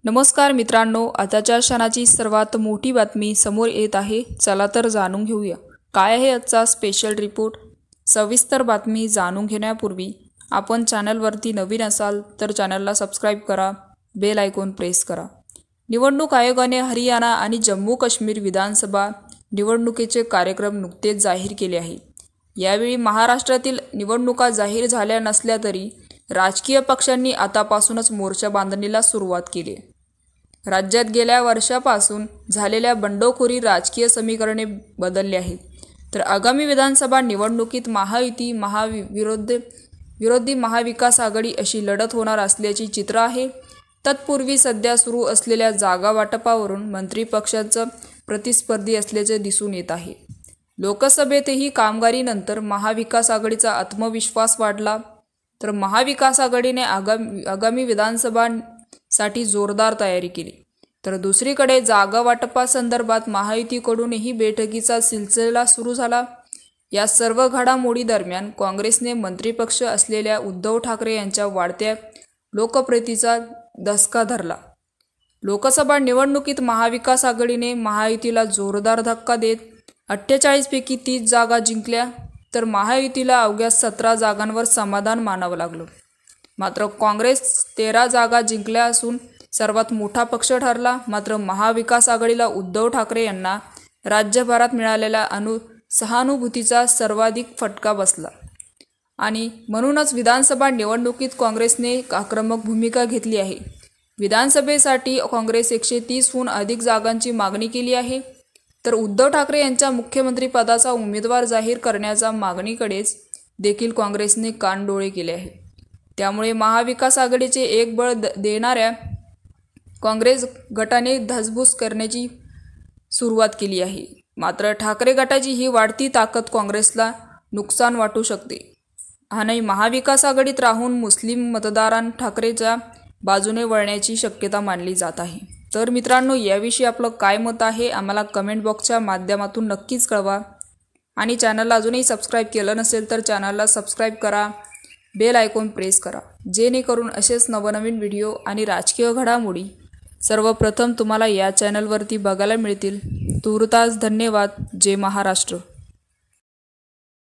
नमस्कार मित्रांनो, आताच्या क्षणाची सर्वात मोठी बातमी समोर येत आहे। चला तर जाणून घेऊया काय आहे आजचा स्पेशल रिपोर्ट। सविस्तर बातमी जाणून घेण्यापूर्वी आपण चॅनलवरती नवीन असाल तर चॅनलला सबस्क्राइब करा, बेल आयकॉन प्रेस करा। निवडणूक आयोगाने हरियाणा आणि जम्मू काश्मीर विधानसभा निवडणुकीचे कार्यक्रम नुकतेच जाहीर केले आहे। यावेळी महाराष्ट्रातील निवडणुका जाहीर झाल्या नसल्या तरी राजकीय पक्षांनी आतापासूनच मोर्चा बांधणीला सुरुवात केली। राज्यात गेल्या वर्षापासून झालेल्या बंडखोरी राजकीय समीकरणे बदलली आहेत, तर आगामी विधानसभा निवडणुकीत महायुती विरोधी महाविकास आघाडी अशी लढत होणार असल्याची चित्र आहे। तत्पूर्वी सध्या सुरू असलेल्या जागा वाटपावरून मंत्री पक्षांचं प्रतिस्पर्धी असल्याचे दिसून येत आहे। लोकसभेतही कामगारीनंतर महाविकास आघाडीचा आत्मविश्वास वाढला, तर महाविकास आघाडीने आगामी विधानसभांसाठी जोरदार तयारी केली। तर दुसरीकडे जागा वाटपासंदर्भात महायुतीकडूनही बैठकीचा सिलसिला सुरू झाला। या सर्व घडामोडी दरम्यान काँग्रेसने मंत्रिपक्ष असलेल्या उद्धव ठाकरे यांच्या वाढत्या लोकप्रियतेचा धसका धरला। लोकसभा निवडणुकीत महाविकास आघाडीने महायुतीला जोरदार धक्का देत 48 पैकी 30 जागा जिंकल्या, तर महायुतीला अवघ्या 17 जागांवर समाधान मानावं लागलं। मात्र काँग्रेस 13 जागा जिंकल्या असून सर्वात मोठा पक्ष ठरला। मात्र महाविकास आघाडीला उद्धव ठाकरे यांना राज्यभरात मिळालेल्या सहानुभूतीचा सर्वाधिक फटका बसला आणि म्हणूनच विधानसभा निवडणुकीत काँग्रेसने आक्रमक भूमिका घेतली आहे। विधानसभेसाठी काँग्रेस 130हून अधिक जागांची मागणी केली आहे, तर उद्धव ठाकरे यांच्या मुख्यमंत्रीपदाचा उमेदवार जाहीर करण्याच्या मागणीकडेच देखील काँग्रेसने कानडोळे केले आहे। त्यामुळे महाविकास आघाडीचे एक बळ देणाऱ्या काँग्रेस गटाने धसबूस करण्याची सुरुवात केली आहे। मात्र ठाकरे गटाची ही वाढती ताकद काँग्रेसला नुकसान वाटू शकते आणि महाविकास आघाडीत राहून मुस्लिम मतदारांना ठाकरेच्या बाजूने वळण्याची शक्यता मानली जात आहे। तर मित्रांनो, याविषयी आपलं काय मत आहे आम्हाला कमेंट बॉक्सच्या माध्यमातून नक्कीच कळवा आणि चॅनलला अजूनही सबस्क्राईब केलं नसेल तर चॅनलला सबस्क्राईब करा, बेल आयकॉन प्रेस करा, जेणेकरून असेच नवनवीन व्हिडिओ आणि राजकीय घडामोडी सर्वप्रथम तुम्हाला या चॅनलवरती बघायला मिळतील। तूर्तास धन्यवाद। जय महाराष्ट्र।